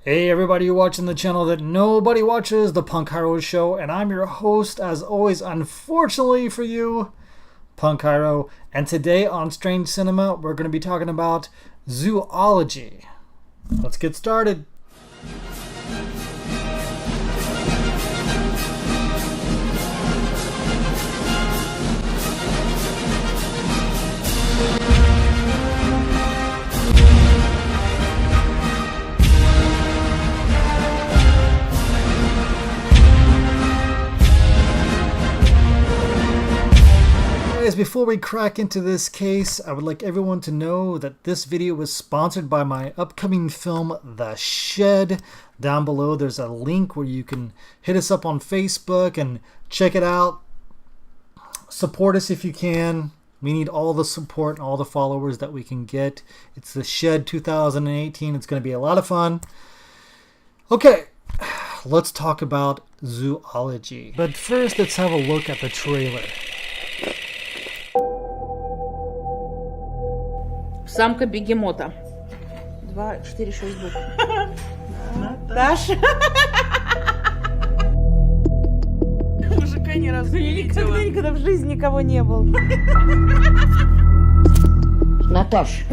Hey everybody, you're watching the channel that nobody watches, the Punk Hiro Show, and I'm your host, as always, unfortunately for you, Punk Hiro. And today on Strange Cinema, we're going to be talking about zoology. Let's get started. Before we crack into this case, I would like everyone to know that this video was sponsored by my upcoming film, The Shed. Down below there's a link where you can hit us up on Facebook and check it out. Support us if you can. We need all the support and all the followers that we can get. It's The Shed 2018. It's going to be a lot of fun. Okay, let's talk about zoology. But first, let's have a look at the trailer. Самка бегемота. 2, 4, 6 букв. Наташа. Мужика ни разу не видела. Никогда в жизни никого не был. Наташ.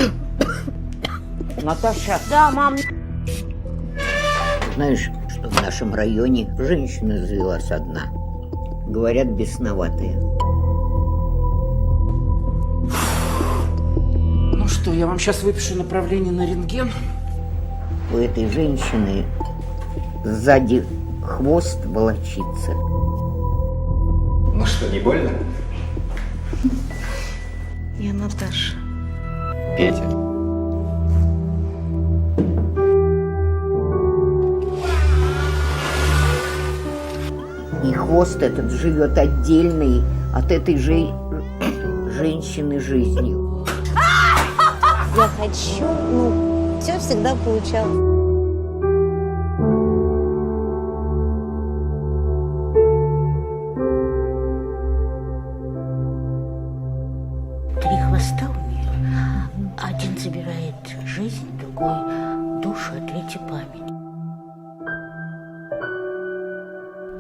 Наташа. Да, мам. Знаешь, что в нашем районе женщина завелась одна. Говорят, бесноватая. Ну что, я вам сейчас выпишу направление на рентген? У этой женщины сзади хвост волочится. Ну что, не больно? Я Наташа. Петя. И хвост этот живет отдельной от этой женщины жизнью. Я хочу, все всегда получалось. Три хвоста у нее. Один забирает жизнь, другой душу, а третий память.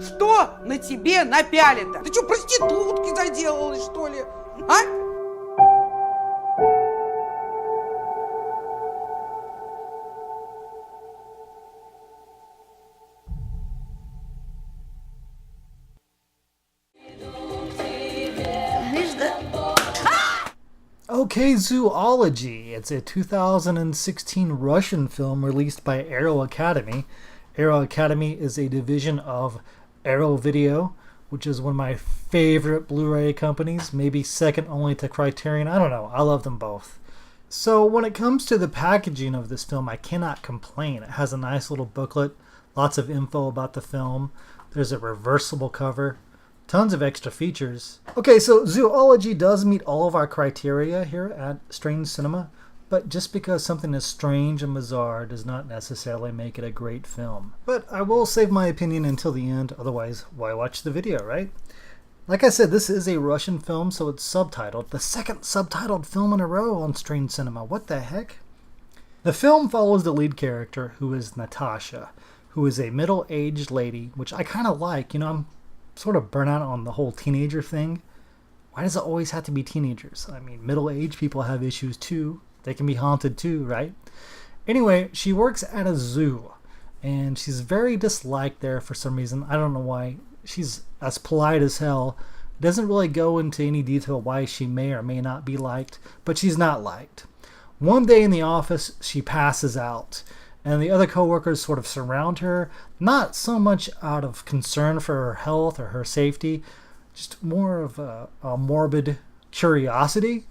Что на тебе напялито? Ты что, проститутки заделалась, что ли? А? Okay, Zoology. It's a 2016 Russian film released by Hiro Academy. Hiro Academy is a division of Hiro Video, which is one of my favorite Blu-ray companies, maybe second only to Criterion. I don't know. I love them both. So when it comes to the packaging of this film, I cannot complain. It has a nice little booklet, lots of info about the film. There's a reversible cover. Tons of extra features. Okay, so zoology does meet all of our criteria here at Strange Cinema, but just because something is strange and bizarre does not necessarily make it a great film. But I will save my opinion until the end, otherwise why watch the video, right? Like I said, this is a Russian film, so it's subtitled. The second subtitled film in a row on Strange Cinema. What the heck? The film follows the lead character, who is Natasha, who is a middle-aged lady, which I kind of like. You know, I'm sort of burn out on the whole teenager thing. Why does it always have to be teenagers? I mean, middle-aged people have issues too. They can be haunted too, right? Anyway, she works at a zoo, and she's very disliked there for some reason. I don't know why. She's as polite as hell. Doesn't really go into any detail why she may or may not be liked, but she's not liked. One day in the office, she passes out, and the other coworkers sort of surround her, not so much out of concern for her health or her safety, just more of a morbid curiosity.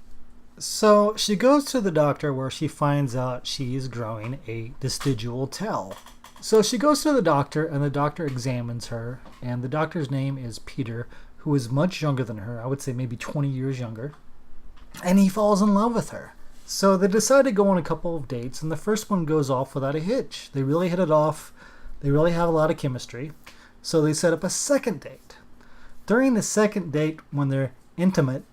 So she goes to the doctor, where she finds out she's growing a vestigial tail. So she goes to the doctor, and the doctor examines her, and the doctor's name is Peter, who is much younger than her. I would say maybe 20 years younger. And he falls in love with her. So they decide to go on a couple of dates, and the first one goes off without a hitch. They really hit it off. They really have a lot of chemistry. So they set up a second date. During the second date, when they're intimate,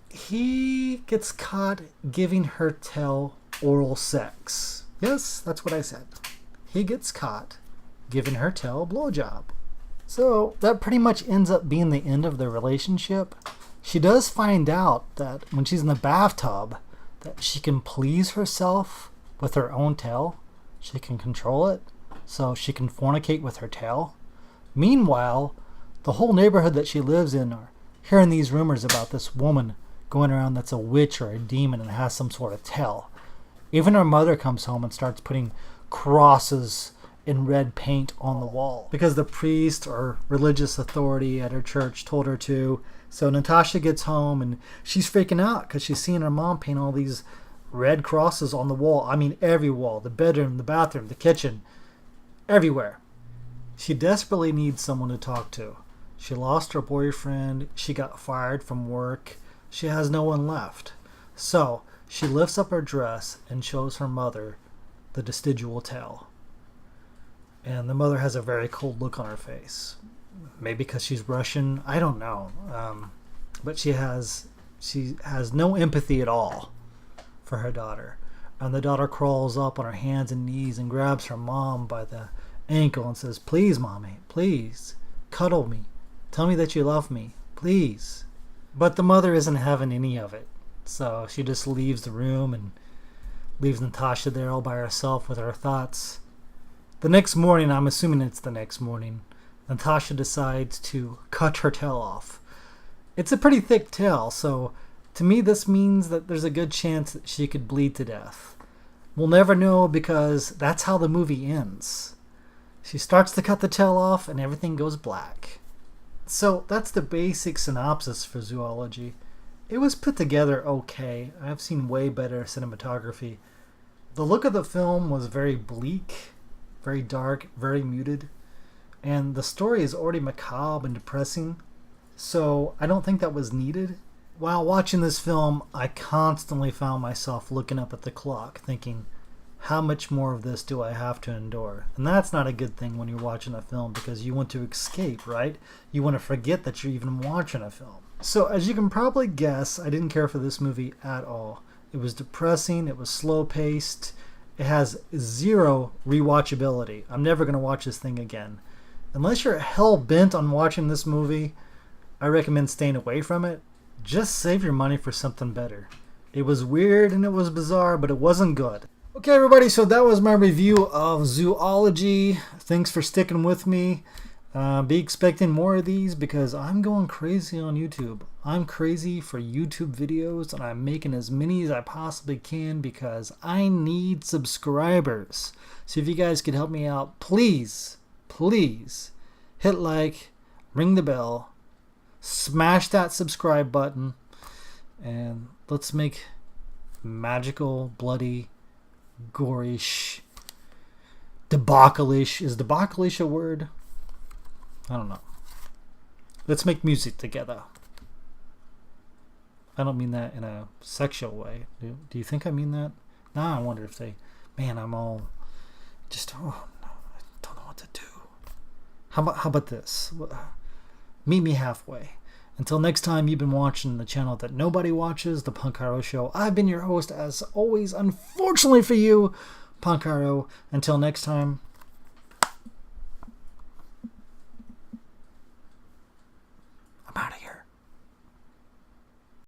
he gets caught giving her tail oral sex. Yes, that's what I said. he gets caught giving her tail a blowjob. So that pretty much ends up being the end of their relationship. She does find out that when she's in the bathtub, that she can please herself with her own tail. She can control it, so she can fornicate with her tail. Meanwhile, the whole neighborhood that she lives in are hearing these rumors about this woman going around that's a witch or a demon and has some sort of tail. Even her mother comes home and starts putting crosses in red paint on the wall because the priest or religious authority at her church told her to. So Natasha gets home and she's freaking out because she's seeing her mom paint all these red crosses on the wall. I mean, every wall, the bedroom, the bathroom, the kitchen, everywhere. She desperately needs someone to talk to. She lost her boyfriend. She got fired from work. She has no one left. So she lifts up her dress and shows her mother the vestigial tail. And the mother has a very cold look on her face. Maybe because she's Russian. I don't know. But she has no empathy at all for her daughter. And the daughter crawls up on her hands and knees and grabs her mom by the ankle and says, "Please, Mommy, please, cuddle me. Tell me that you love me, please." But the mother isn't having any of it. So she just leaves the room and leaves Natasha there all by herself with her thoughts. The next morning, I'm assuming it's the next morning, Natasha decides to cut her tail off. It's a pretty thick tail, so to me this means that there's a good chance that she could bleed to death. We'll never know because that's how the movie ends. She starts to cut the tail off and everything goes black. So that's the basic synopsis for Zoology. It was put together okay. I've seen way better cinematography. The look of the film was very bleak, very dark, very muted, and the story is already macabre and depressing, so I don't think that was needed. While watching this film, I constantly found myself looking up at the clock, thinking, how much more of this do I have to endure? And that's not a good thing when you're watching a film, because you want to escape, right? You want to forget that you're even watching a film. So as you can probably guess, I didn't care for this movie at all. It was depressing, it was slow-paced, it has zero rewatchability. I'm never going to watch this thing again. Unless you're hell-bent on watching this movie, I recommend staying away from it. Just save your money for something better. It was weird and it was bizarre, but it wasn't good. Okay, everybody, so that was my review of Zoology. Thanks for sticking with me. Be expecting more of these because I'm going crazy on YouTube. I'm crazy for YouTube videos and I'm making as many as I possibly can because I need subscribers. So if you guys could help me out, please, please hit like, ring the bell, smash that subscribe button, and let's make magical, bloody, gorish, debacle-ish. Is debacle-ish a word? I don't know. Let's make music together. I don't mean that in a sexual way. Do you think I mean that? Now I wonder if they... Man, I'm all... Just... Oh, no, I don't know what to do. How about this? Meet me halfway. Until next time, you've been watching the channel that nobody watches, The Punk Hiro Show. I've been your host, as always, unfortunately for you, Punk Hiro. Until next time...